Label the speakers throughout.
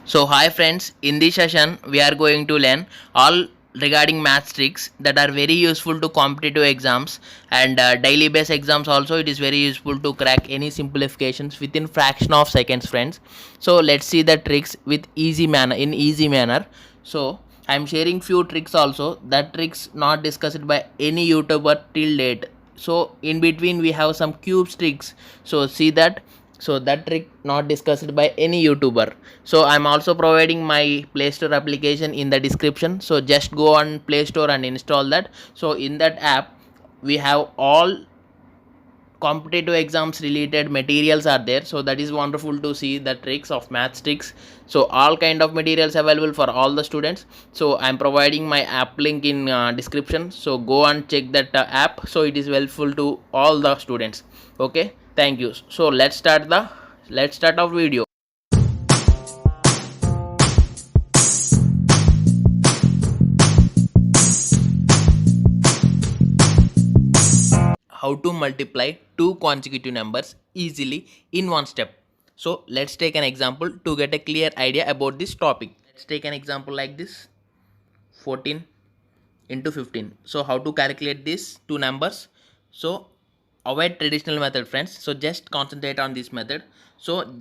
Speaker 1: So hi friends, in this session we are going to learn all regarding math tricks that are very useful to competitive exams and daily based exams also. It is very useful to crack any simplifications within fraction of seconds, friends. So let's see the tricks with easy manner. So I'm sharing few tricks also, that tricks not discussed by any YouTuber till date. So in between we have some cubes tricks, so see that. So that trick not discussed by any YouTuber. So I'm also providing my Play Store application in the description, so just go on Play Store and install that. So in that app we have all competitive exams related materials are there, so that is wonderful to see the tricks of math tricks. So all kind of materials available for all the students. So I'm providing my app link in description, so go and check that app, so it is helpful to all the students. Okay, thank you. So let's start our video. How to multiply two consecutive numbers easily in one step. So let's take an example to get a clear idea about this topic. Let's take an example like this: 14 into 15. So how to calculate these two numbers? So avoid traditional method, friends. So just concentrate on this method. So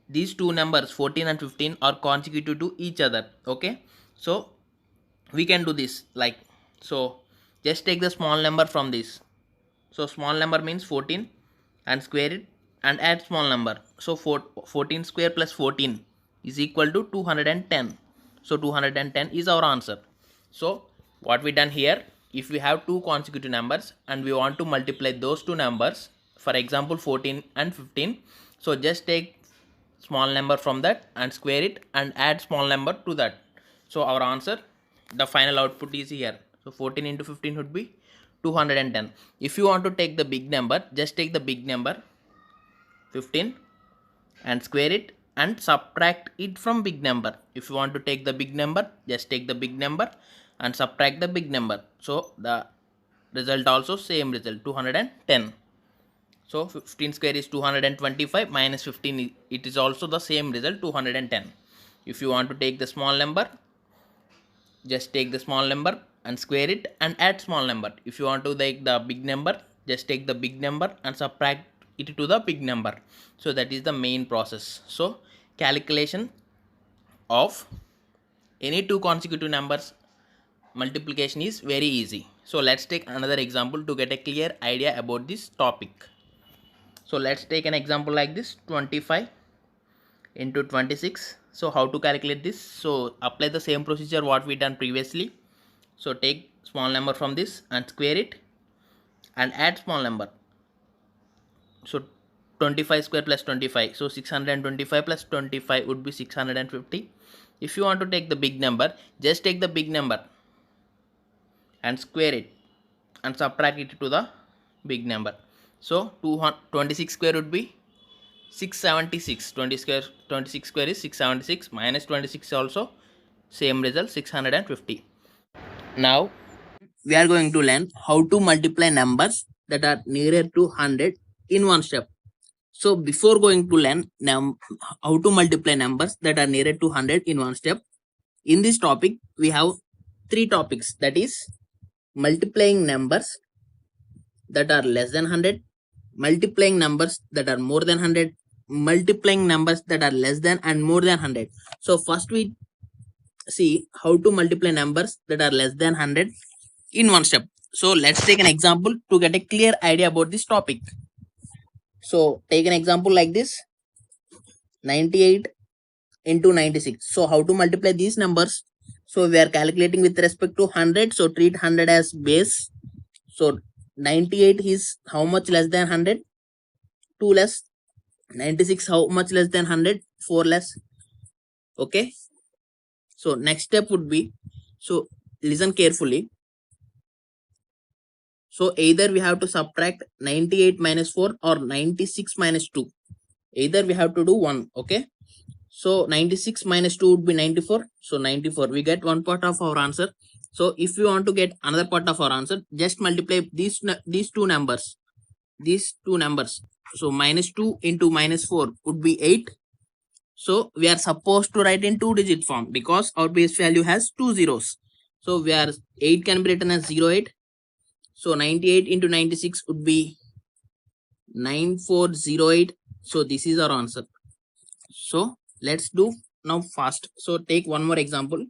Speaker 1: these two numbers 14 and 15 are consecutive to each other. Okay, so we can do this like so. Just take the small number from this. So small number means 14 and square it and add small number. So 14 square plus 14 is equal to 210. So 210 is our answer. So what we done here, if we have two consecutive numbers and we want to multiply those two numbers, for example 14 and 15, so just take small number from that and square it and add small number to that. So our answer, the final output is here. So 14 into 15 would be 210. If you want to take the big number, just take the big number 15 and square it and subtract it from big number. If you want to take the big number, just take the big number and subtract the big number. So the result also same result, 210. So 15 square is 225 minus 15, it is also the same result, 210. If you want to take the small number, just take the small number and square it and add small number. If you want to take the big number, just take the big number and subtract it to the big number. So that is the main process. So calculation of any two consecutive numbers multiplication is very easy. So let's take another example to get a clear idea about this topic. So let's take an example like this: 25 into 26. So how to calculate this? So apply the same procedure what we done previously. So take small number from this and square it and add small number. So 25 square plus 25, so 625 plus 25 would be 650. If you want to take the big number, just take the big number and square it and subtract it to the big number. So 26 square would be 676. 26 square is 676 minus 26 also same result, 650. Now we are going to learn how to multiply numbers that are nearer to 100 in one step. So before going to learn how to multiply numbers that are nearer to 100 in one step, in this topic we have three topics, that is multiplying numbers that are less than 100, multiplying numbers that are more than 100, multiplying numbers that are less than and more than 100. So first we see how to multiply numbers that are less than 100 in one step. So let's take an example to get a clear idea about this topic. So take an example like this: 98 into 96. So how to multiply these numbers? So we are calculating with respect to 100, so treat 100 as base. So 98 is how much less than 100? 2 less. 96 how much less than 100? 4 less. Okay, so next step would be, so listen carefully. So either we have to subtract 98 minus 4 or 96 minus 2. Either we have to do one. Okay, so 96 minus 2 would be 94. So 94, we get one part of our answer. So if we want to get another part of our answer, just multiply these two numbers. So minus 2 into minus 4 would be 8. So we are supposed to write in 2-digit form because our base value has 2 zeros. So we are 8 can be written as 08. So 98 into 96 would be 9408. So this is our answer. So let's do now fast. So take one more example.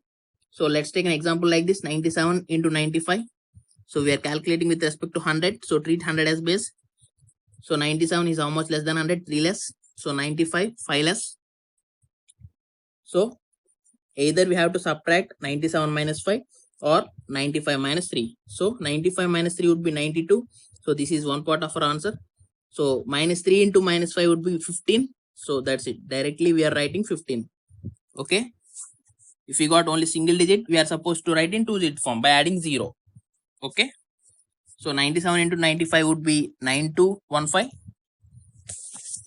Speaker 1: So let's take an example like this, 97 into 95. So we are calculating with respect to 100. So treat 100 as base. So 97 is how much less than 100? 3 less. So 95, 5 less. So either we have to subtract 97 minus 5 or 95 minus 3. So 95 minus 3 would be 92. So this is one part of our answer. So minus 3 into minus 5 would be 15. So that's it. Directly we are writing 15. Okay. If we got only single digit, we are supposed to write in 2-digit form by adding 0. Okay. So 97 into 95 would be 9215.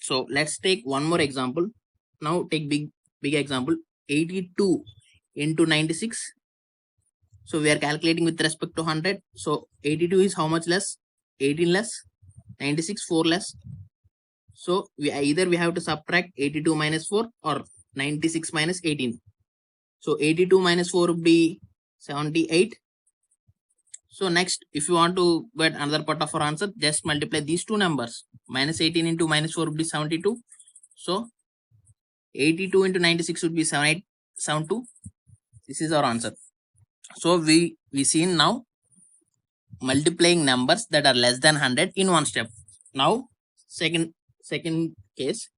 Speaker 1: So let's take one more example. Now take big example, 82 into 96. So we are calculating with respect to 100. So 82 is how much less? 18 less. 96 4 less. So we have to subtract 82 minus 4 or 96 minus 18. So 82 minus 4 would be 78. So next, if you want to get another part of our answer, just multiply these two numbers. Minus 18 into minus 4 would be 72. So 82 into 96 would be 7872. This is our answer. So we see now multiplying numbers that are less than 100 in one step. Now second case,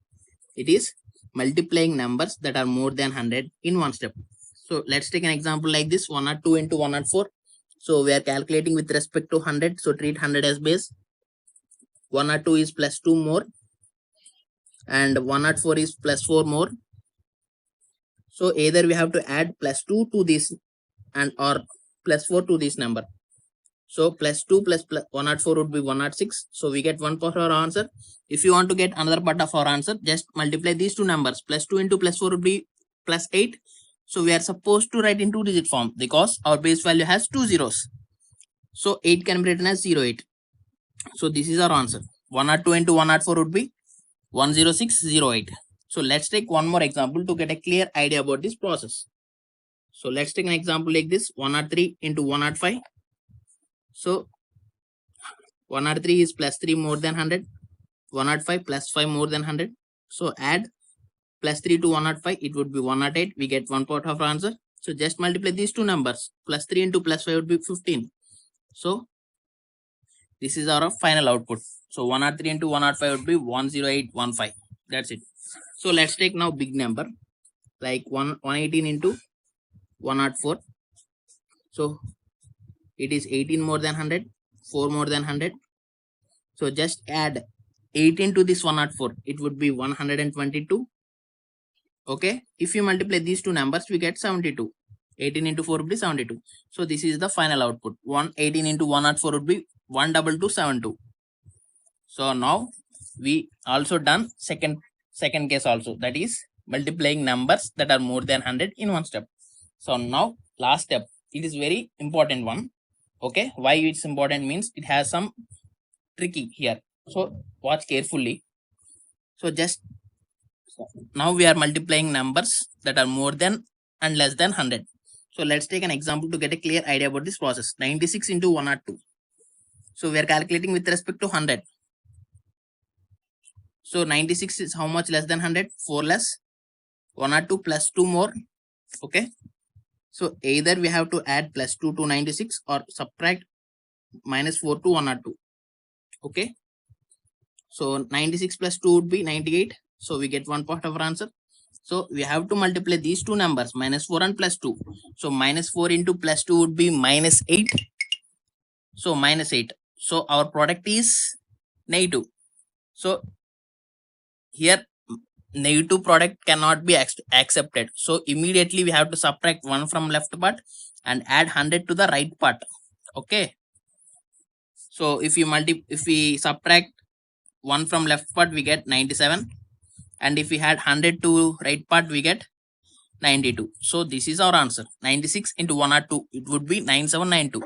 Speaker 1: it is multiplying numbers that are more than 100 in one step. So let's take an example like this, 102 into 104. So we are calculating with respect to 100. So treat 100 as base. 102 is plus 2 more and 104 is plus 4 more. So either we have to add plus 2 to this and or plus 4 to this number. So plus 2 plus 104 would be 106. So we get one part of our answer. If you want to get another part of our answer, just multiply these two numbers. Plus 2 into plus 4 would be plus 8. So we are supposed to write in 2-digit form because our base value has 2 zeros. So 8 can be written as 08. So this is our answer. 102 into 104 would be 10608. So let's take one more example to get a clear idea about this process. So let's take an example like this, 103 into 105. So 103 is plus 3 more than 100. 105 plus 5 more than 100. So add plus 3 to 105, it would be 108. We get one part of our answer. So just multiply these two numbers. Plus 3 into plus 5 would be 15. So this is our final output. So 103 into 105 would be 10815. That's it. So let's take now big number like 118 into 104. So it is 18 more than 100, 4 more than 100. So just add 18 to this 104. It would be 122. Okay. If you multiply these two numbers, we get 72. 18 into 4 would be 72. So this is the final output. 118 into 104 would be 12272. So now we also done second case also, that is multiplying numbers that are more than 100 in one step. So now last step, it is very important one. Okay, why it's important means it has some tricky here. So watch carefully. So just now we are multiplying numbers that are more than and less than 100. So let's take an example to get a clear idea about this process. 96 into 102. So we are calculating with respect to 100. So 96 is how much less than 100? 4 less. 102 plus 2 more. Okay. So either we have to add plus 2 to 96 or subtract minus 4 to 102. Okay. So 96 plus 2 would be 98. So we get one part of our answer. So we have to multiply these two numbers, minus 4 and plus 2. So minus 4 into plus 2 would be minus 8. So minus 8. So our product is negative. So here negative product cannot be accepted. So immediately we have to subtract 1 from left part and add 100 to the right part. Okay. So if we subtract 1 from left part, we get 97. And if we had 100 to right part, we get 92. So this is our answer. 96 into 102, it would be 9792.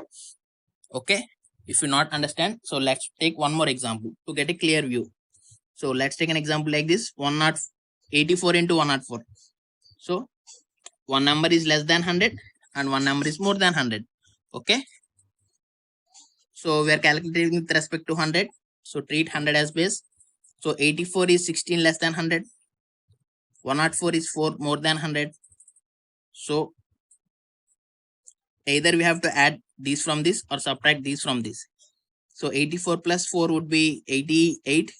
Speaker 1: Okay. If you not understand, so let's take one more example to get a clear view. So let's take an example like this, 84 into 104. So one number is less than 100 and one number is more than 100. Okay. So we are calculating with respect to 100. So treat 100 as base. So 84 is 16 less than 100. 104 is 4 more than 100. So either we have to add these from this or subtract these from this. So 84 plus 4 would be 88.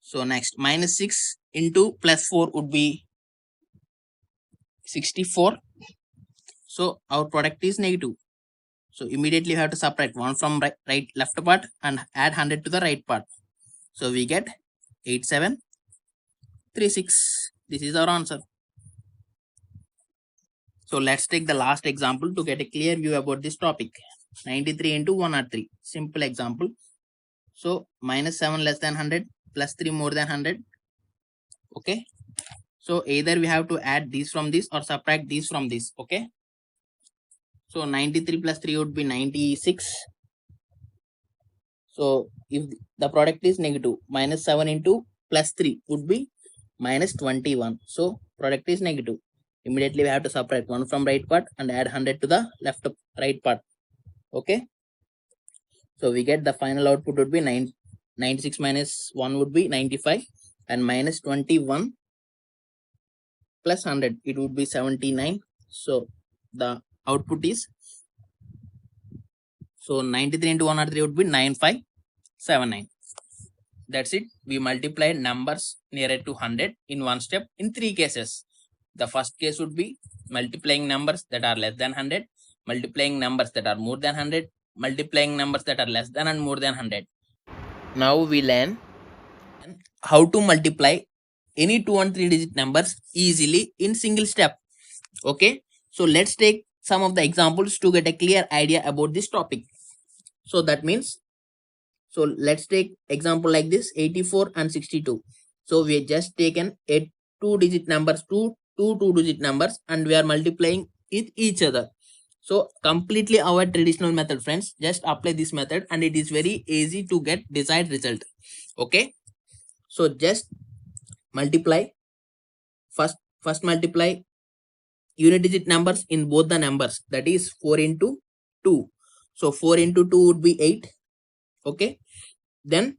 Speaker 1: So next minus 6 into plus 4 would be 64. So our product is negative. So immediately we have to subtract 1 from right left part and add 100 to the right part. So we get 8736. This is our answer. So let's take the last example to get a clear view about this topic. 93 into 103. Simple example. So minus 7 less than 100 plus 3 more than 100. Okay. So either we have to add these from this or subtract these from this. Okay. So 93 plus 3 would be 96. So if the product is negative, minus 7 into plus 3 would be minus 21. So product is negative. Immediately we have to subtract 1 from right part and add 100 to the left right part. Okay. So we get the final output would be 96 minus 1 would be 95 and minus 21 plus 100 it would be 79. So the output is 93 into 103 would be 9579. That's it. We multiplied numbers nearer to 100 in one step in 3 cases. The first case would be multiplying numbers that are less than 100, multiplying numbers that are more than 100, multiplying numbers that are less than and more than 100. Now we learn how to multiply any 2 and 3 digit numbers easily in single step. Okay. So let's take some of the examples to get a clear idea about this topic. So that means, so let's take example like this, 84 and 62. So we just taken a 2 digit numbers, two 2 digit numbers, and we are multiplying with each other. So completely our traditional method, friends. Just apply this method and it is very easy to get desired result. Okay. So just multiply, first multiply unit digit numbers in both the numbers, that is 4 into 2. So 4 into 2 would be 8. Okay. Then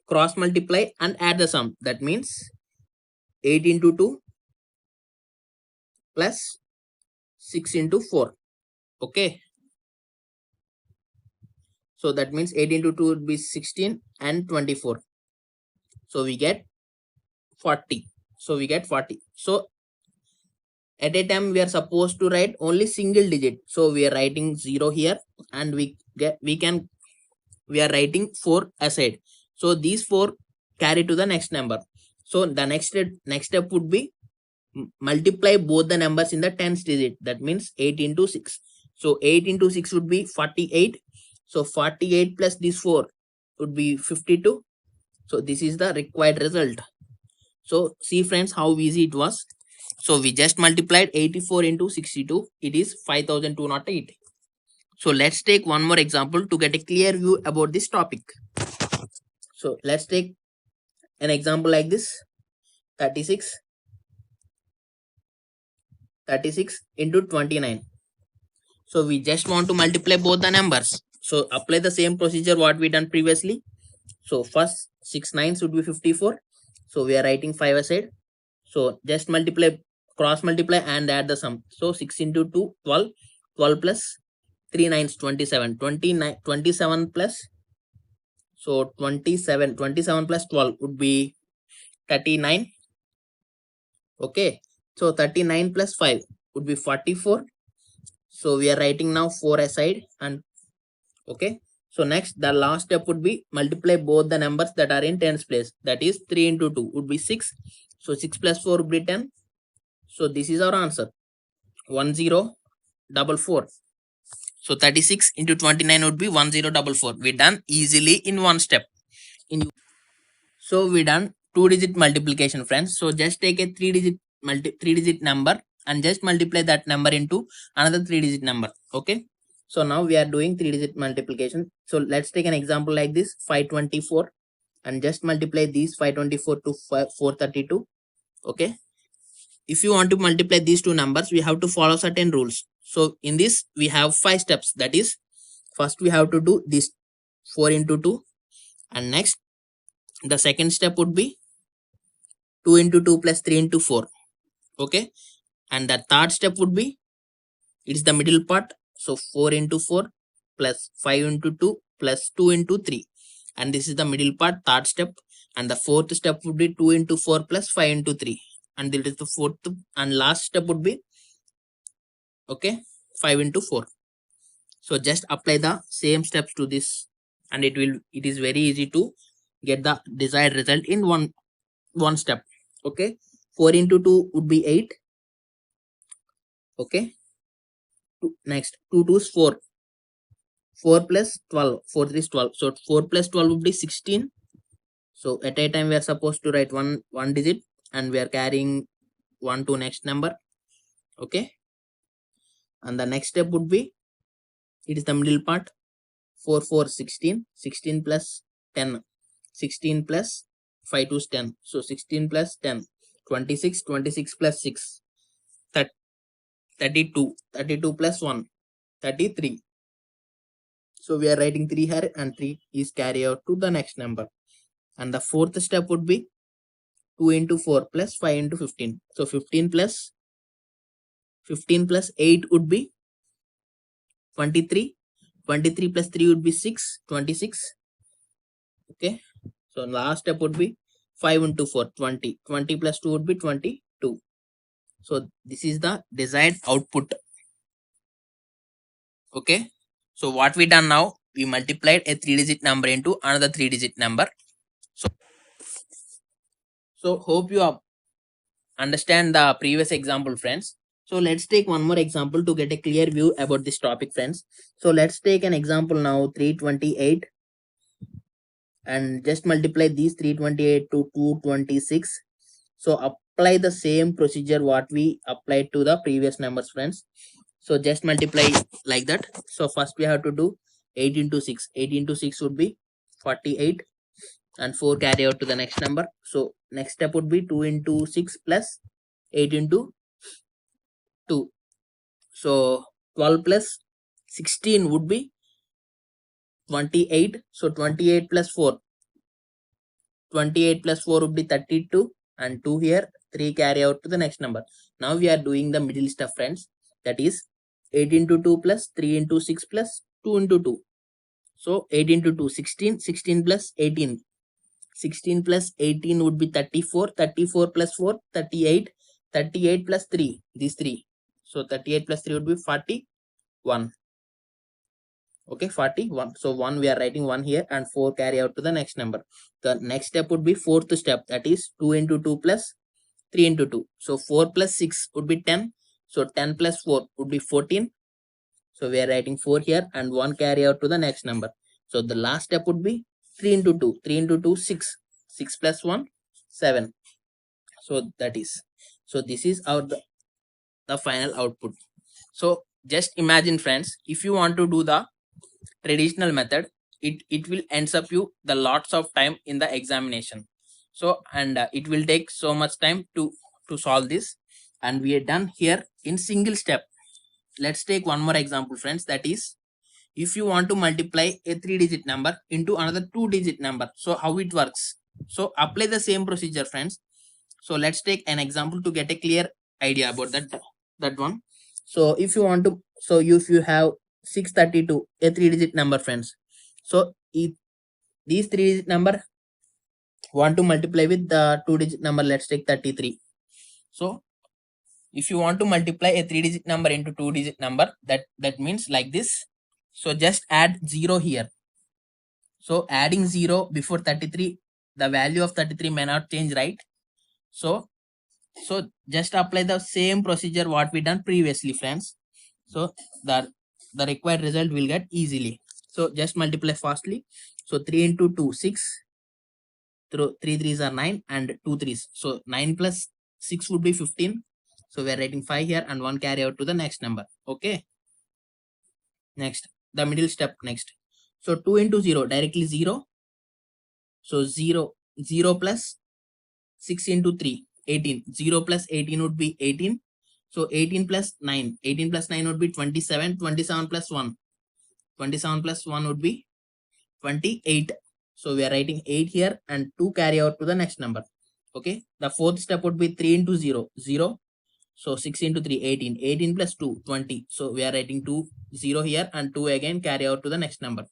Speaker 1: cross multiply and add the sum, that means 8 into 2 plus 6 into 4. Okay. So that means 8 into 2 would be 16 and 24. So we get 40. So we get 40. So at a time we are supposed to write only single digit. So we are writing 0 here and we are writing 4 aside. So these 4 carry to the next number. So the next step would be multiply both the numbers in the tens digit. That means 8 into 6. So 8 into 6 would be 48. So 48 plus this 4 would be 52. So this is the required result. So see friends how easy it was. So we just multiplied 84 into 62. It is 5208. So let's take one more example to get a clear view about this topic. So let's take an example like this. 36 into 29. So we just want to multiply both the numbers. So apply the same procedure what we done previously. So first 6 9s would be 54. So we are writing 5 aside. So just multiply, cross multiply and add the sum. So 6 into 2 12. 12 plus 3 9s 27. 27 plus, so 27 plus 12 would be 39. Okay. So 39 plus 5 would be 44. So we are writing now 4 aside and okay. So next the last step would be multiply both the numbers that are in tens place. That is 3 into 2 would be 6. So 6 plus 4 would be 10. So this is our answer, 1044. So 36 into 29 would be 1044. We done easily in one step. So we done 2 digit multiplication, friends. So just take a 3 digit number and just multiply that number into another 3 digit number. Okay. So now we are doing 3 digit multiplication. So let's take an example like this, 524, and just multiply these 524 to 432. Okay, if you want to multiply these two numbers, we have to follow certain rules. So in this we have 5 steps. That is, first we have to do this 4 into 2, and next the second step would be 2 into 2 plus 3 into 4. Okay, and the third step would be, it's the middle part, so 4 into 4 plus 5 into 2 plus 2 into 3, and this is the middle part, third step. And the fourth step would be 2 into 4 plus 5 into 3, and this is the fourth and last step would be, okay, 5 into 4. So just apply the same steps to this, and it is very easy to get the desired result in one step. Okay, 4 into 2 would be 8. Okay, next 2 2s 4, 4 plus 12, 4 3 is 12, so 4 plus 12 would be 16. So at a time we are supposed to write one digit, and we are carrying 1 to next number. Okay, and the next step would be, it is the middle part, 4 4 16, 16 plus 10, 16 plus 5 to 10, so 16 plus 10, 26, 26 plus 6, 32, 32 plus 1, 33. So we are writing 3 here, and 3 is carry out to the next number. And the fourth step would be 2 into 4 plus 5 into 15. So 15 plus 8 would be 23. 23 plus 3 would be 6, 26. Okay, so last step would be 5 into 4, 20. 20 plus 2 would be 22. So this is the desired output. Okay, so what we done now, we multiplied a 3-digit number into another 3-digit number. So hope you understand the previous example, friends. So let's take one more example to get a clear view about this topic, friends. So let's take an example now, 328, and just multiply these 328 to 226. So apply the same procedure what we applied to the previous numbers, friends. So just multiply like that. So first we have to do 8 into 6. 8 into 6 would be 48, and 4 carry out to the next number. So next step would be 2 into 6 plus 8 into 2. So 12 plus 16 would be 28. So 28 plus 4, 28 plus 4 would be 32, and 2 here, 3 carry out to the next number. Now we are doing the middle stuff, friends. That is 8 into 2 plus 3 into 6 plus 2 into 2. So 8 into 2, 16, 16 plus 18. 16 plus 18 would be 34, 34 plus 4, 38, 38 plus 3, these 3. So 38 plus 3 would be 41. Okay, 41. So 1, we are writing 1 here, and 4 carry out to the next number. The next step would be fourth step, that is 2 into 2 plus 3 into 2. So 4 plus 6 would be 10. So 10 plus 4 would be 14. So we are writing 4 here, and 1 carry out to the next number. So the last step would be 3 into 2. 3 into 2, 6. 6 plus 1, 7. So that is. So this is the final output. So just imagine, friends, if you want to do the traditional method, it will ends up you the lots of time in the examination. So and it will take so much time to solve this, and we are done here in single step. Let's take one more example, friends. That is, if you want to multiply a 3-digit number into another 2-digit number, so how it works? So apply the same procedure, friends. So let's take an example to get a clear idea about that one. So if you want to, so if you have 632, a 3-digit number, friends. So if these 3-digit number want to multiply with the 2-digit number, let's take 33. So if you want to multiply a 3-digit number into 2-digit number, that means like this. So just add 0 here. So adding 0 before 33, the value of 33 may not change, right? So just apply the same procedure what we done previously, friends. So the required result will get easily. So just multiply fastly. So 3 into 2, 6. 3 3s are 9, and 2 3s. So 9 plus 6 would be 15. So we are writing 5 here, and 1 carry out to the next number. Okay. Next, the middle step next. So 2 into 0, directly 0. So 0 plus 6 into 3. 18. 0 plus 18 would be 18. So 18 plus 9. 18 plus 9 would be 27. 27 plus 1. 27 plus 1 would be 28. So we are writing 8 here and 2 carry over to the next number. Okay. The fourth step would be 3 into 0. 0. So 6 into 3, 18. 18 plus 2, 20. So we are writing 2, 0 here and 2 again carry out to the next number.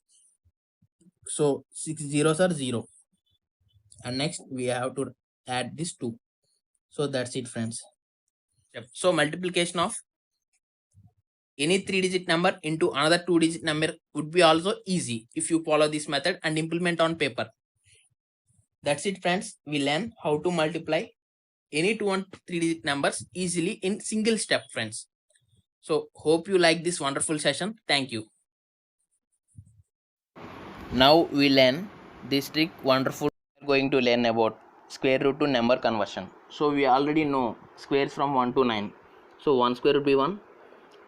Speaker 1: So 6 zeros are 0. And next we have to add this 2. So that's it, friends. So multiplication of any 3-digit number into another 2-digit number would be also easy if you follow this method and implement on paper. That's it, friends. We learn how to multiply any 2 and 3-digit numbers easily in single step, friends. So hope you like this wonderful session. Thank you. Now we learn this trick wonderful. We are going to learn about square root to number conversion. So we already know squares from 1 to 9. So 1 square would be 1,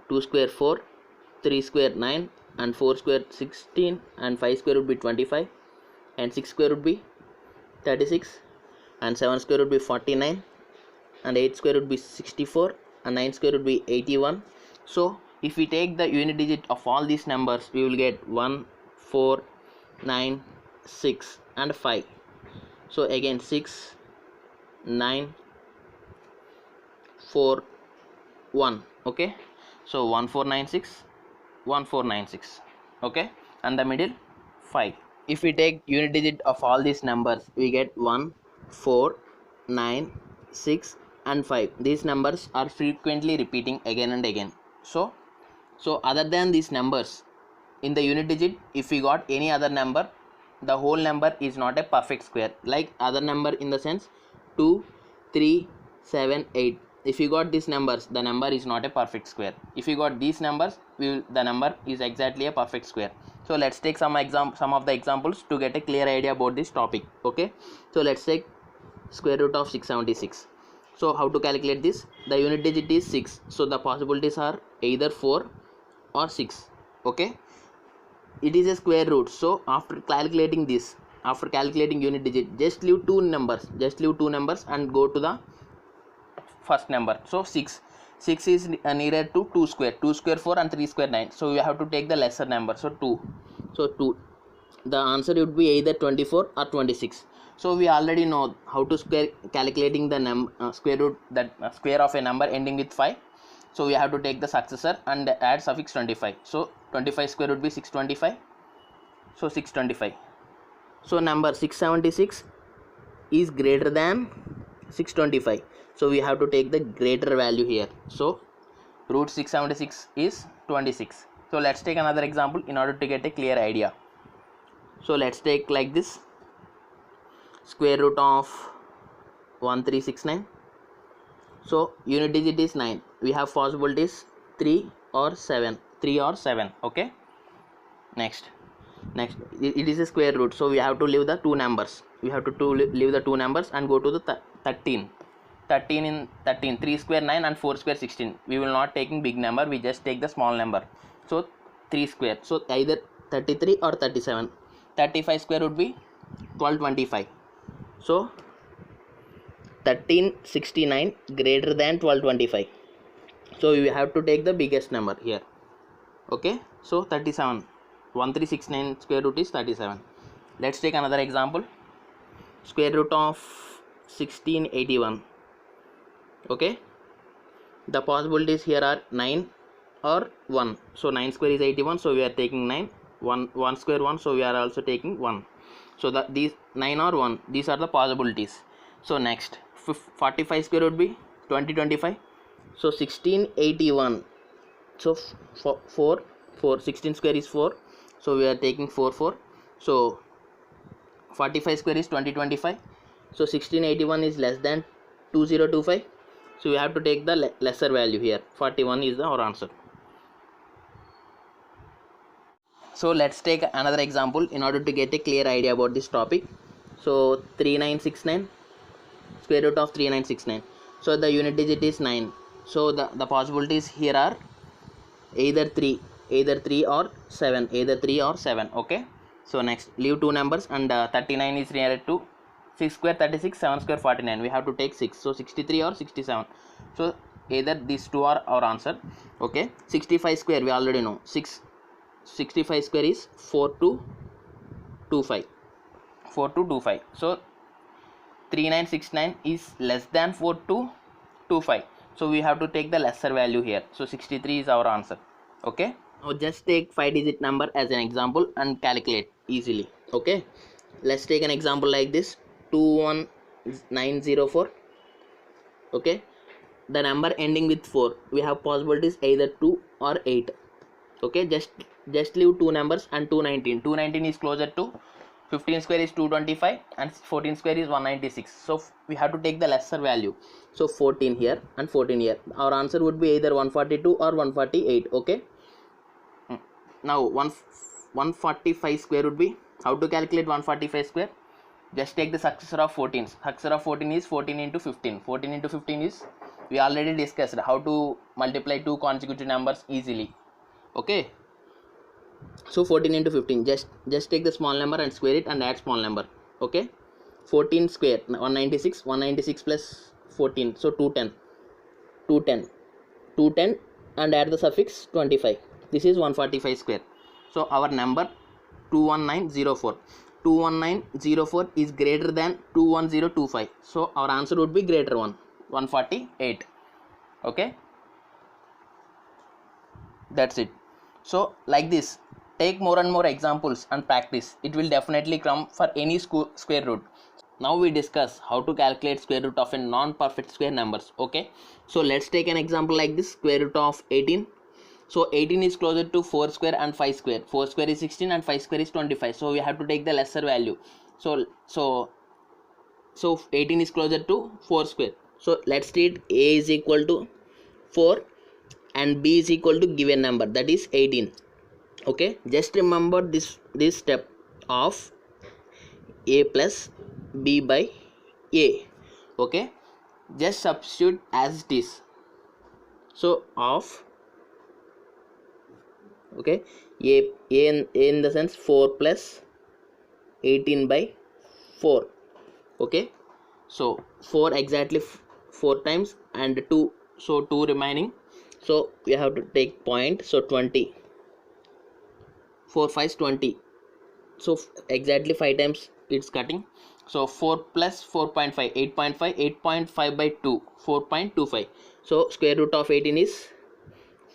Speaker 1: 2 square 4, 3 square 9, and 4 square 16, and 5 square would be 25, and 6 square would be 36, and 7 square would be 49, and 8 square would be 64, and 9 square would be 81. So if we take the unit digit of all these numbers, we will get 1, 4, 9, 6, and 5. So again 6, 9, 4, 1. Okay, so 1496, 1496. Okay, and the middle 5. If we take unit digit of all these numbers, we get 1, 4, 9, 6, and 5. These numbers are frequently repeating again and again. So other than these numbers, in the unit digit, if we got any other number, the whole number is not a perfect square. Like other number in the sense 2, 3, 7, 8. If you got these numbers, the number is not a perfect square. If you got these numbers, the number is exactly a perfect square. So let's take some of the examples to get a clear idea about this topic. Okay, so let's take square root of 676. So how to calculate this? The unit digit is 6, so the possibilities are either 4 or 6. Okay, it is a square root, so after calculating unit digit, just leave two numbers and go to the first number. So 6 is nearer to 2 square 4, and 3 square 9. So you have to take the lesser number, so 2. So 2, the answer would be either 24 or 26. So we already know how to calculating the square root, that square of a number ending with 5. So we have to take the successor and add suffix 25. So 25 square would be 625. So 625. So number 676 is greater than 625. So we have to take the greater value here. So root 676 is 26. So let's take another example in order to get a clear idea. So let's take like this, square root of 1369. So unit digit is 9. We have possibilities 3 or 7. Okay, next it is a square root, so we have to leave the two numbers. Leave the two numbers and go to the 13 in 13. 3 square 9 and 4 square 16. We will not taking big number, we just take the small number. So 3 square, so either 33 or 37. 35 square would be 1225. So 1369 greater than 1225. So we have to take the biggest number here. Okay, so 37. 1369 square root is 37. Let's take another example, square root of 1681. Okay, the possibilities here are 9 or 1. So 9 square is 81, so we are taking 9. 1 square 1, so we are also taking 1. So these 9 or 1, these are the possibilities. So next 45 square would be 2025. So 1681. So 4 16 square is 4, so we are taking 4. So 45 square is 2025. So 1681 is less than 2025, so we have to take the lesser value here. 41 is our answer. So let's take another example in order to get a clear idea about this topic. So 3969, square root of 3969. So the unit digit is 9. So the possibilities here are either 3 or 7. Okay, so next leave two numbers and 39 is nearer to 6 square 36, 7 square 49. We have to take 6. So 63 or 67. So either these two are our answer. Okay. 65 square we already know. 65 square is 4225. 4225. So 3969 is less than 4225. So we have to take the lesser value here. So 63 is our answer. Okay. Now just take 5-digit number as an example and calculate easily. Okay. Let's take an example like this. 21904. Okay. The number ending with 4. We have possibilities either 2 or 8. Okay. Just leave two numbers and 219. 219 is closer to 15 square is 225 and 14 square is 196. So we have to take the lesser value. So 14 here and 14 here. Our answer would be either 142 or 148. Okay. Now 145 square would be, how to calculate 145 square? Just take the successor of 14. Successor of 14 is 14 into 15. 14 into 15 is, we already discussed how to multiply two consecutive numbers easily. Okay. So 14 into 15, just take the small number and square it and add small number. Okay. 14 square 196 plus 14, so 210 and add the suffix 25. This is 145 square. So our number 21904 is greater than 21025. So our answer would be greater one, 148. Okay. That's it. So like this, take more and more examples and practice. It will definitely come for any square root. Now we discuss how to calculate square root of a non-perfect square numbers. Okay. So let's take an example like this. Square root of 18. So 18 is closer to 4 square and 5 square. 4 square is 16 and 5 square is 25. So we have to take the lesser value. So 18 is closer to 4 square. So let's treat A is equal to 4 and B is equal to given number, that is 18. Okay. Just remember this step of A plus B by A. Okay. Just substitute as it is. So of, okay, A in the sense 4 plus 18 by 4. Okay. So 4 exactly 4 times and 2, so 2 remaining. So we have to take point. So 20. 4 5 is 20. So exactly 5 times it's cutting. So 4 plus 4.5, 8.5 by 2, 4.25. So square root of 18 is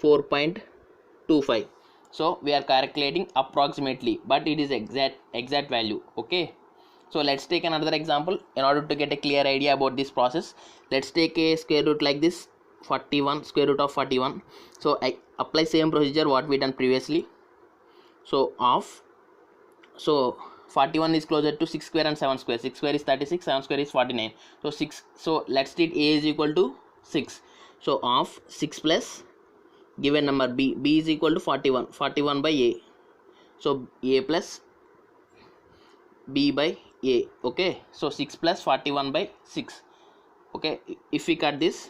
Speaker 1: 4.25. So we are calculating approximately, but it is exact value. Okay. So let's take another example in order to get a clear idea about this process. Let's take a square root like this, 41, square root of 41. So I apply same procedure what we done previously. So 41 is closer to 6 square and 7 square. 6 square is 36, 7 square is 49. So 6. So let's treat A is equal to 6. So of 6 plus given number B is equal to 41 by A. So A plus B by A. Okay. So 6 plus 41 by 6. Okay. If we cut this,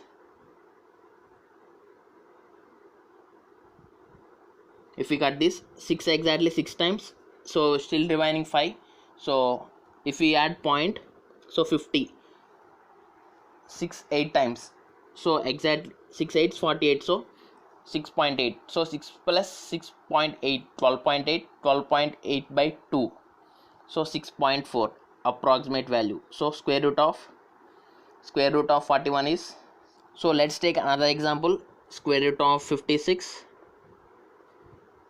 Speaker 1: if we cut this 6 exactly 6 times, so still remaining 5. So if we add point, so 50, 6 8 times, so exactly 6 8 is 48. So 6.8. So 6 plus 6.8, 12.8, 12.8 by 2, so 6.4 approximate value. So square root of 41 is, so let's take another example, square root of 56.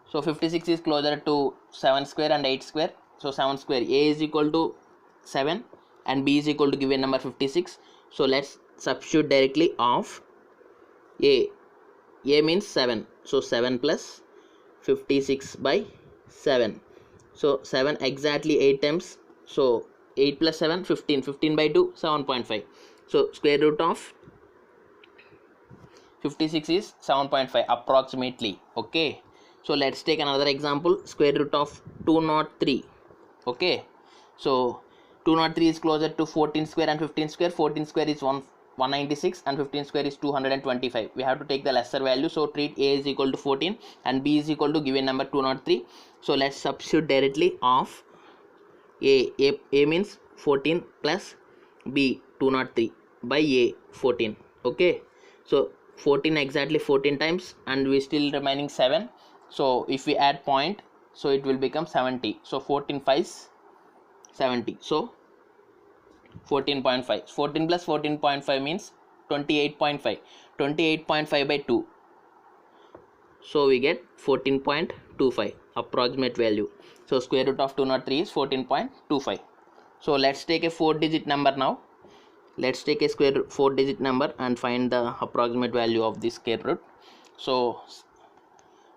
Speaker 1: So 56 is closer to 7 square and 8 square. So 7 square, A is equal to 7 and B is equal to given number 56. So let's substitute directly of A means 7. So 7 plus 56 by 7. So 7 exactly 8 times. So 8 plus 7, 15. 15 by 2, 7.5. So square root of 56 is 7.5 approximately. Okay. So let's take another example, square root of 203. Okay. So 203 is closer to 14 square and 15 square. 14 square is 196 and 15 square is 225. We have to take the lesser value. So treat A is equal to 14 and B is equal to given number 203. So let's substitute directly of A means 14 plus B 203 by A 14. Okay, so 14 exactly 14 times, and we still remaining 7. So if we add point, so it will become 70. So 14 5s 70. So 14.5, 14 plus 14.5 means 28.5, 28.5 by 2, so we get 14.25 approximate value. So square root of 203 is 14.25. So let's take a 4-digit number now. Let's take a square root 4-digit number and find the approximate value of this square root. So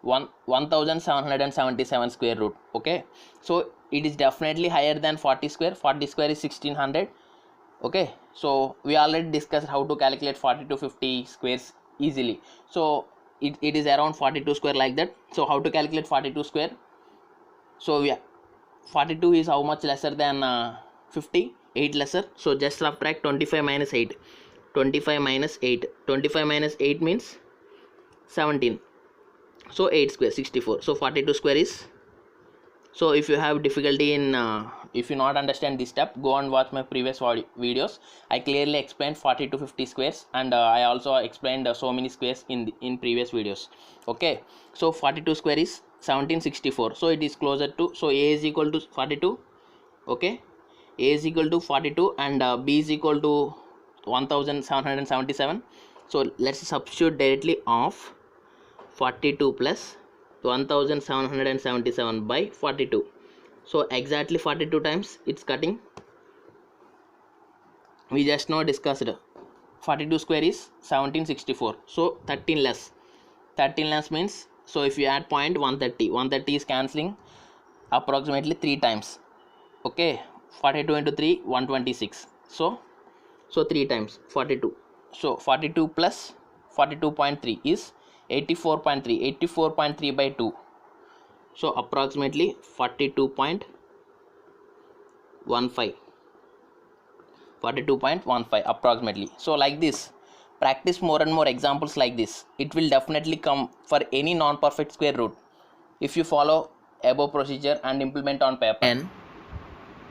Speaker 1: 1777 square root. Okay, so it is definitely higher than 40 square. 40 square is 1600. Okay, so we already discussed how to calculate 40 to 50 squares easily. So it is around 42 square like that. So how to calculate 42 square? So yeah, 42 is how much lesser than 50? 8 lesser. So just subtract 25 minus 8. 25 minus 8. 25 minus 8 means 17. So 8 square 64. So 42 square is. So if you have difficulty in if you not understand this step, go and watch my previous videos. I clearly explained 40 to 50 squares, and I also explained so many squares in previous videos. Okay, so 42 square is 1764. So it is closer to, so A is equal to 42. Okay, A is equal to 42 and B is equal to 1777. So let's substitute directly of 42 plus 1777 by 42. So exactly 42 times it's cutting. We just now discussed 42 square is 1764. So 13 less. 13 less means, so if you add point 130, 130 is cancelling approximately 3 times. Okay, 42 into 3 126. So 3 times 42. So 42 plus 42.3 is 84.3. 84.3 by 2. So approximately 42.15. 42.15 approximately. So like this, practice more and more examples like this. It will definitely come for any non-perfect square root if you follow above procedure and implement on paper. And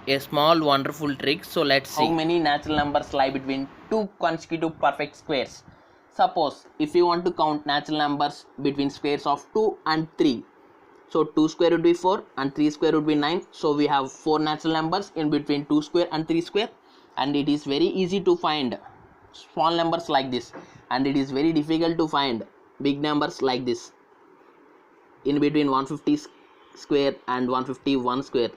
Speaker 1: a small wonderful trick. So let's see how many natural numbers lie between two consecutive perfect squares. Suppose if you want to count natural numbers between squares of 2 and 3, so 2 square would be 4 and 3 square would be 9. So we have 4 natural numbers in between 2 square and 3 square, and it is very easy to find small numbers like this, and it is very difficult to find big numbers like this in between 150 square and 151 square.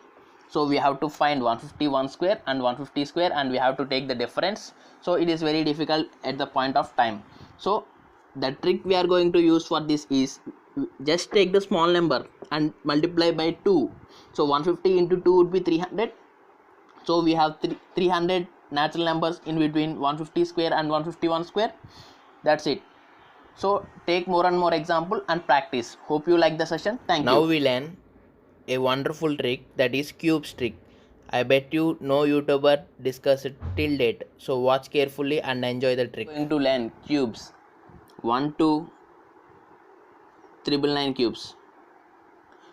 Speaker 1: So we have to find 151 square and 150 square, and we have to take the difference. So it is very difficult at the point of time. So the trick we are going to use for this is, just take the small number and multiply by 2. So 150 into 2 would be 300. So we have 300 natural numbers in between 150 square and 151 square. That's it. So take more and more example and practice. Hope you like the session. Thank you. Now we learn a wonderful trick, that is cubes trick. I bet you no YouTuber discussed it till date. So watch carefully and enjoy the trick. We are going to learn cubes. 1, 2, 999 cubes.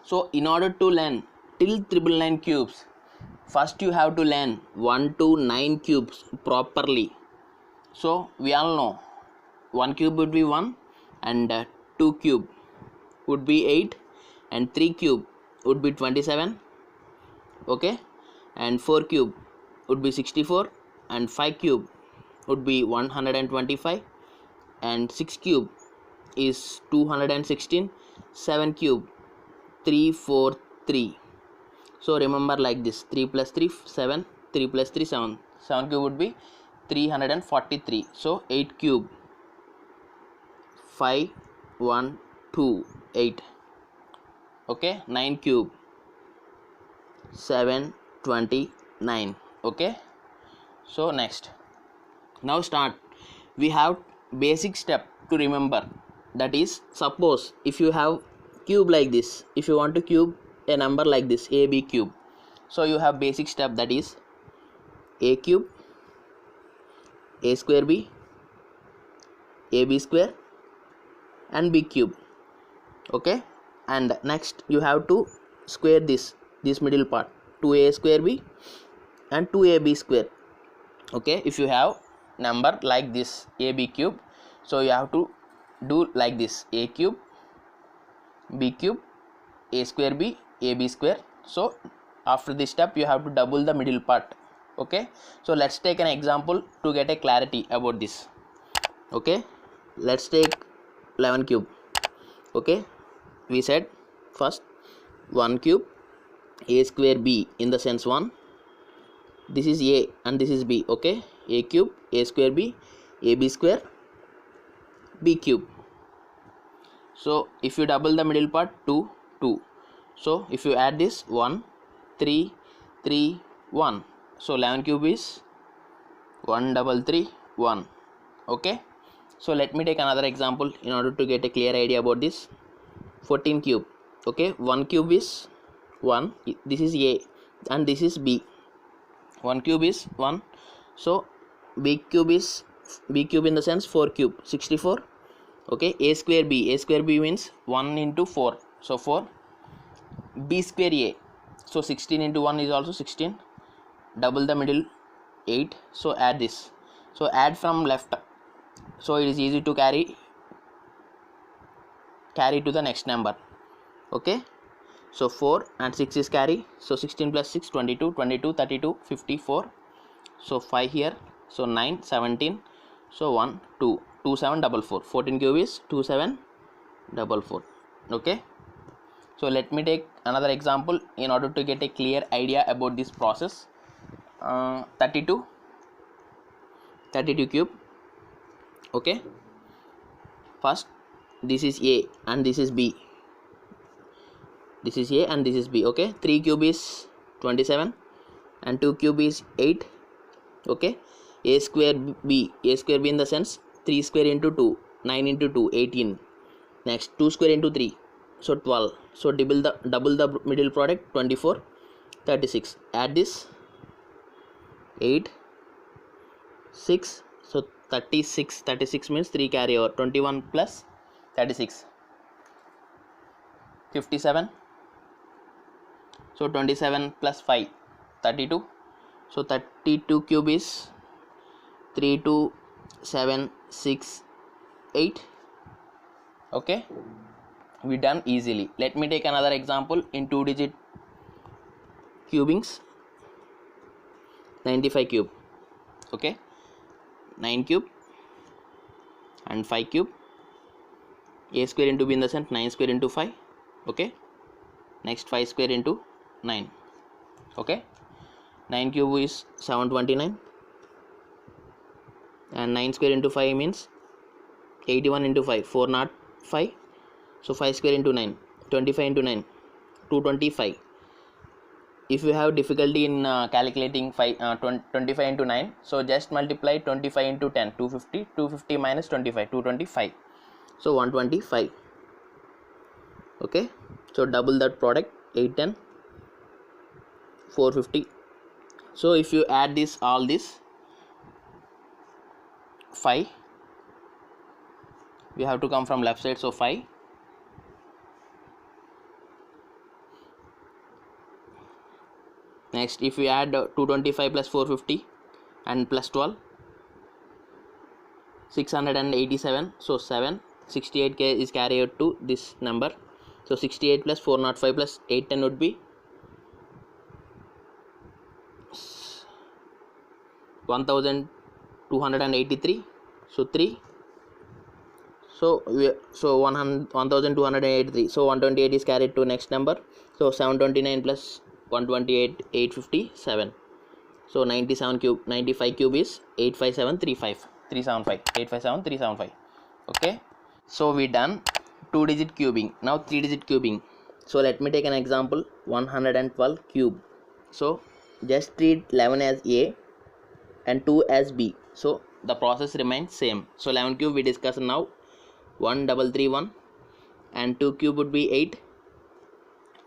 Speaker 1: So in order to learn till 999 cubes, first you have to learn 1 to 9 cubes properly. So we all know 1 cube would be 1, and 2 cube would be 8, and 3 cube would be 27. Okay, and 4 cube would be 64, and 5 cube would be 125, and 6 cube is 216, 7 cube 343. So remember like this, 3 plus 3 7, 3 plus 3 7, 7 cube would be 343. So 8 cube 5 1 2 8. Okay, 9 cube 729. Okay, so next, now start. We have basic step to remember, that is, suppose if you have cube like this, if you want to cube a number like this, AB cube, so you have basic step, that is A cube, A square B, AB square, and B cube. Okay, and next you have to square this middle part, 2A square B and 2ab square. Okay, if you have number like this ab cube, so you have to do like this: a cube, b cube, a square b, ab square. So after this step you have to double the middle part. Okay, so let's take an example to get a clarity about this. Okay, let's take 11 cube. Okay, we said first 1 cube, a square b, in the sense 1, this is a and this is b. Okay, a cube, a square b, ab square, b cube. So if you double the middle part, 2 2. So if you add this, 1 3 3 1, so 11 cube is 133 1. Okay, so let me take another example in order to get a clear idea about this. 14 cube. Okay, 1 cube is 1, this is a and this is b. 1 cube is 1, so b cube is b cube, in the sense 4 cube, 64. Okay, a square b means 1 into 4, so 4. B square a, so 16 into 1 is also 16. Double the middle, 8. So add this, so add from left, so it is easy to carry to the next number. Okay, so 4 and 6 is carry, so 16 plus 6 22, 22 32 54, so 5 here, so 9 17, so 1 2 2744. 14 cube is 2744. Okay, so let me take another example in order to get a clear idea about this process. 32 cube. Okay, first this is a and this is b, this is a and this is b. Okay, 3 cube is 27 and 2 cube is 8. Okay, a square b in the sense 3 square into 2, 9 into 2 18. Next 2 square into 3, so 12. So double the middle product, 24 36. Add this, 8 6, so 36 means 3 carry over, 21 plus 36 57, so 27 plus 5 32. So 32 cube is 3 2 7 6 8. Okay, we done easily. Let me take another example in 2-digit cubings. 95 cube. Okay, 9 cube and 5 cube, a square into b, in the sense 9 square into 5. Okay, next 5 square into 9. Okay, 9 cube is 729 and 9 square into 5 means 81 into 5, 405. So 5 square into 9, 25 into 9, 225. If you have difficulty in calculating 25 into 9, so just multiply 25 into 10, 250. 250 minus 25, 225, so 125. Okay, so double that product, 8 10 450. So if you add this, all this 5, we have to come from left side, so 5. Next, if we add 225 plus 450 and plus 12, 687, so 7. 68k is carried to this number, so 68 plus 405 plus 810 would be 1283, so 3. So 1283, so 128 is carried to next number, so 729 plus 128 857, so 97 cube, 95 cube is 85735 375, 857 375. Okay, so we done 2-digit cubing. Now 3-digit cubing. So let me take an example, 112 cube. So just treat 11 as a and 2 as b, so the process remains same. So 11 cube we discuss now, 1331 and 2 cube would be 8.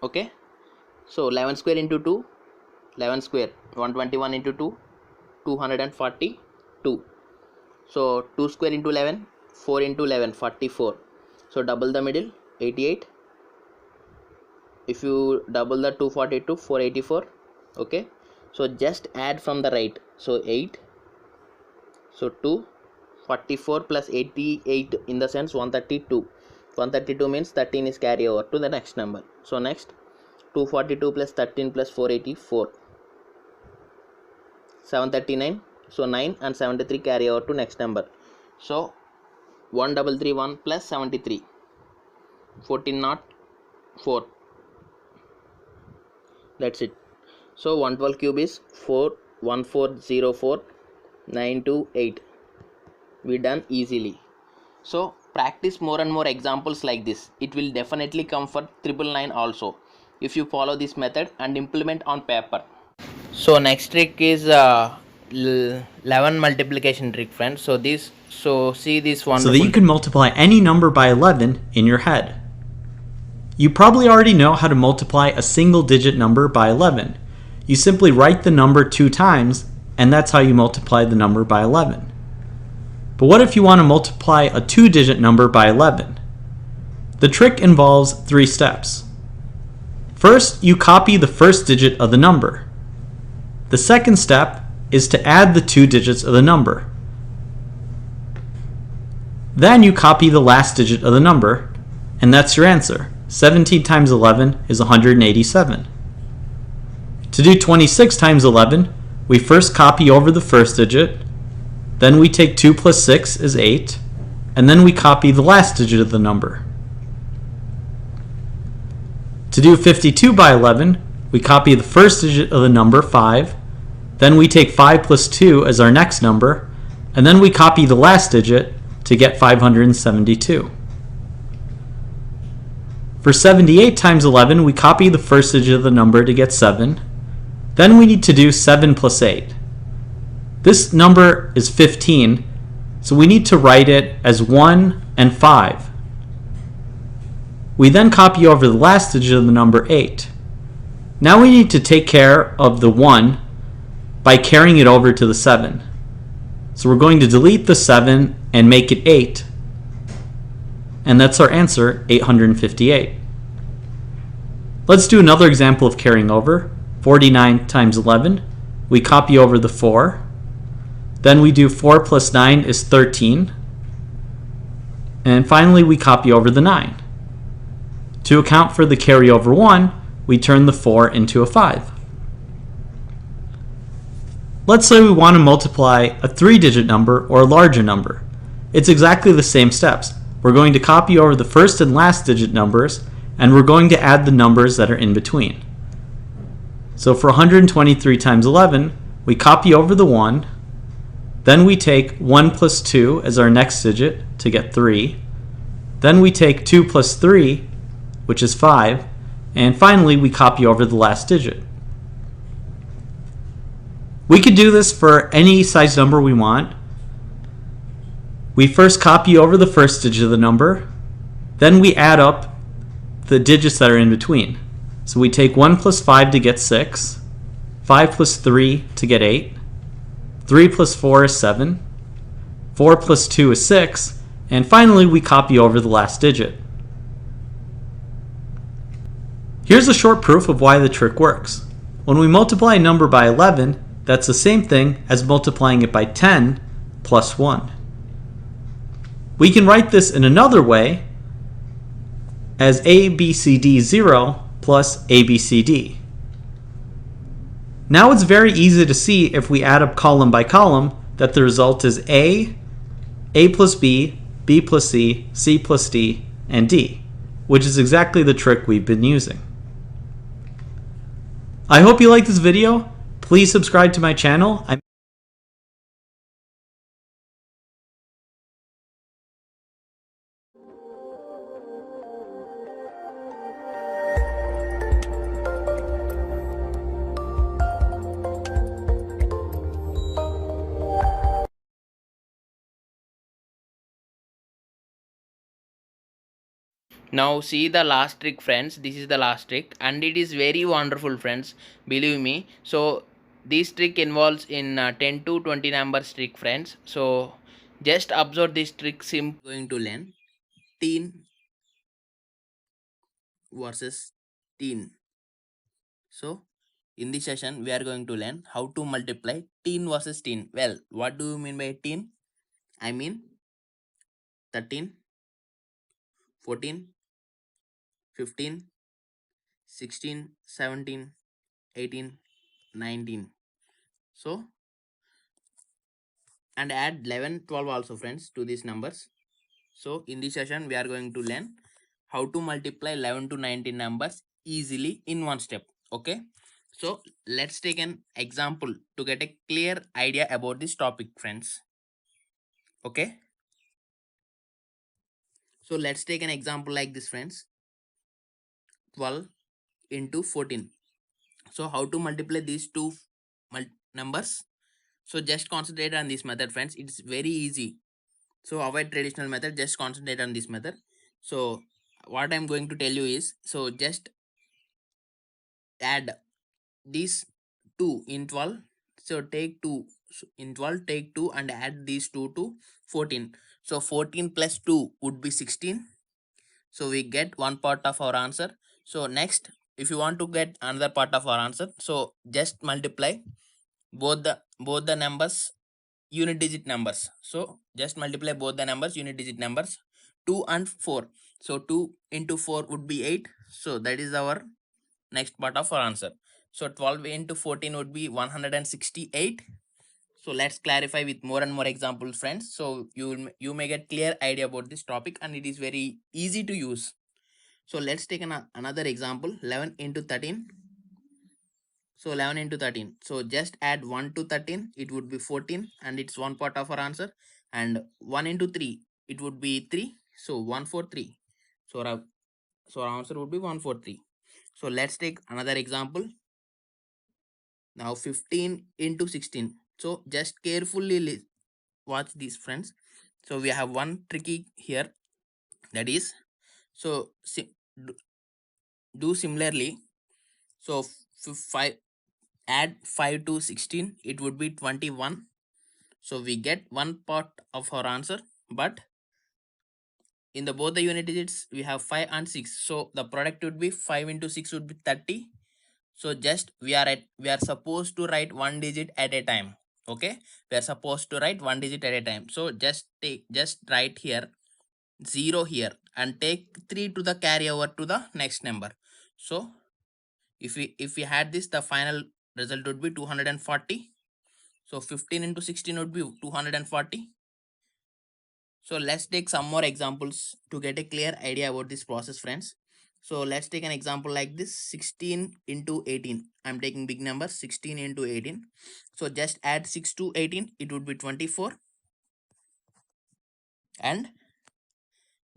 Speaker 1: Okay, so 11 square into 2, 11 square, 121 into 2, 242. So 2 square into 11, 4 into 11, 44. So double the middle, 88. If you double the 242, 484. Okay, So just add from the right. So 8, so 2, 44 plus 88 in the sense 132. 132 means 13 is carry over to the next number. So next 242 plus 13 plus 484, 739. So 9 and 73 carry over to next number. So 1331 plus 73, 1404. That's it. So 112 cube is 41404,928. We done easily. So practice more and more examples like this. It will definitely come for 999 also if you follow this method and implement on paper. So next trick is 11 multiplication trick, friends. So see this
Speaker 2: So that
Speaker 1: wonderful
Speaker 2: you can multiply any number by 11 in your head. You probably already know how to multiply a single digit number by 11. You simply write the number 2 times, and that's how you multiply the number by 11. But what if you want to multiply a 2-digit number by 11? The trick involves 3 steps. First, you copy the first digit of the number. The second step is to add the 2 digits of the number. Then you copy the last digit of the number, and that's your answer. 17 times 11 is 187. To do 26 times 11, we first copy over the first digit, then we take 2 plus 6 is 8, and then we copy the last digit of the number. To do 52 by 11, we copy the first digit of the number, 5, then we take 5 plus 2 as our next number, and then we copy the last digit to get 572. For 78 times 11, we copy the first digit of the number to get 7. Then we need to do 7 plus 8. This number is 15, so we need to write it as 1 and 5. We then copy over the last digit of the number, 8. Now we need to take care of the 1 by carrying it over to the 7. So we're going to delete the 7 and make it 8. And that's our answer, 858. Let's do another example of carrying over. 49 times 11. We copy over the 4. Then we do 4 plus 9 is 13. And finally we copy over the 9. To account for the carryover 1, we turn the 4 into a 5. Let's say we want to multiply a 3-digit number or a larger number. It's exactly the same steps. We're going to copy over the first and last digit numbers, and we're going to add the numbers that are in between. So for 123 times 11, we copy over the 1, then we take 1 plus 2 as our next digit to get 3, then we take 2 plus 3, which is 5, and finally we copy over the last digit. We could do this for any size number we want. We first copy over the first digit of the number, then we add up the digits that are in between. So we take 1 plus 5 to get 6, 5 plus 3 to get 8, 3 plus 4 is 7, 4 plus 2 is 6, and finally we copy over the last digit. Here's a short proof of why the trick works. When we multiply a number by 11, that's the same thing as multiplying it by 10 plus 1. We can write this in another way as ABCD0 plus ABCD. Now it's very easy to see if we add up column by column that the result is A plus B plus C plus D, and D, which is exactly the trick we've been using. I hope you liked this video. Please subscribe to my channel.
Speaker 1: Now see the last trick, friends. This is the last trick and it is very wonderful, friends, believe me. So this trick involves in 10 to 20 numbers trick, friends. So just observe this trick. Going to learn teen versus teen. So In this session, we are going to learn how to multiply teen versus teen. Well, what do you mean by teen? I mean 13, 14, 15, 16, 17, 18, 19. So, and add 11, 12 also friends to these numbers. So, in this session, we are going to learn how to multiply 11 to 19 numbers easily in one step. Okay. So, let's take an example to get a clear idea about this topic, friends. Okay. So, let's take an example like this, friends. 12 into 14. So, how to multiply these two numbers? So, just concentrate on this method, friends. It's very easy. So, avoid traditional method. Just concentrate on this method. So, what I'm going to tell you is, so just add these 2 in 12. So take 2 in 12, take 2 and add these 2 to 14. So 14 plus 2 would be 16. So we get one part of our answer. So next, if you want to get another part of our answer, so just multiply both the numbers unit digit numbers. So just multiply both the numbers unit digit numbers, 2 and 4. So 2 into 4 would be 8. So that is our next part of our answer. So 12 into 14 would be 168. So let's clarify with more and more examples, friends. So you may get clear idea about this topic, and it is very easy to use. So let's take another example. 11 into 13. So 11 into 13. So just add 1 to 13. It would be 14, and it's one part of our answer. And 1 into 3. It would be 3. So 143. So our answer would be 143. So let's take another example. Now 15 into 16. So just carefully watch these, friends. So we have one tricky here, that is, so do similarly. So 5, add 5 to 16, it would be 21. So we get one part of our answer, but in the both the unit digits we have 5 and 6. So the product would be 5 into 6 would be 30. So just we are supposed to write one digit at a time. Okay, we are supposed to write one digit at a time. So just write here 0 here and take 3 to the carry over to the next number. So if we had this, the final result would be 240. So 15 into 16 would be 240. So let's take some more examples to get a clear idea about this process, friends. So let's take an example like this. 16 into 18. I'm taking big number, 16 into 18. So just add 6 to 18. It would be 24. And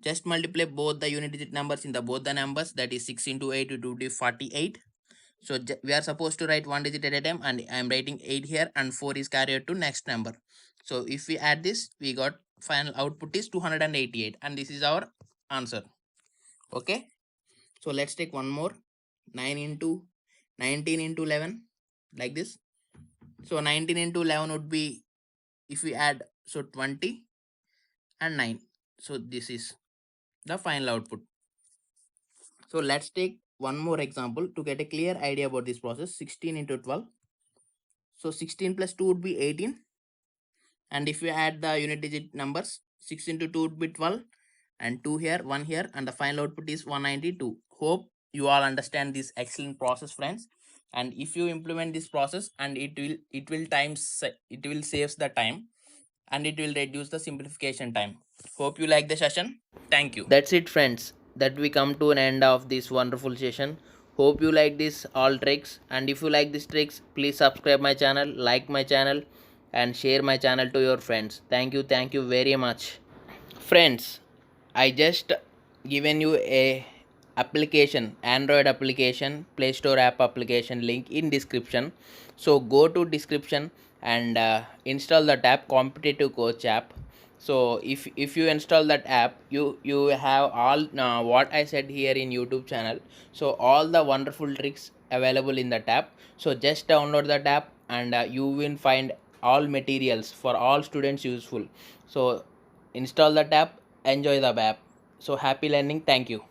Speaker 1: just multiply both the unit digit numbers in the both the numbers. That is 6 into 8. It would be 48. So we are supposed to write one digit at a time, and I'm writing 8 here, and 4 is carried to next number. So if we add this, we got final output is 288, and this is our answer. Okay. So let's take one more. 19 into 11, like this. So 19 into 11 would be, if we add, so 20 and 9. So this is the final output. So let's take one more example to get a clear idea about this process. 16 into 12. So 16 plus 2 would be 18. And if we add the unit digit numbers, 6 into 2 would be 12, and 2 here, 1 here, and the final output is 192. Hope you all understand this excellent process, friends. And if you implement this process, and it will save the time, and it will reduce the simplification time. Hope you like the session. Thank you. That's it, friends. That we come to an end of this wonderful session. Hope you like this all tricks, and if you like these tricks, please subscribe my channel, like my channel, and share my channel to your friends. Thank you very much, friends. I just given you a application, Android application, Play Store app application link in description. So go to description and install that app, Competitive Coach app. So if you install that app, you have all what I said here in YouTube channel. So all the wonderful tricks available in that app. So just download that app, and you will find all materials for all students useful. So install that app, enjoy the app. So happy learning. Thank you.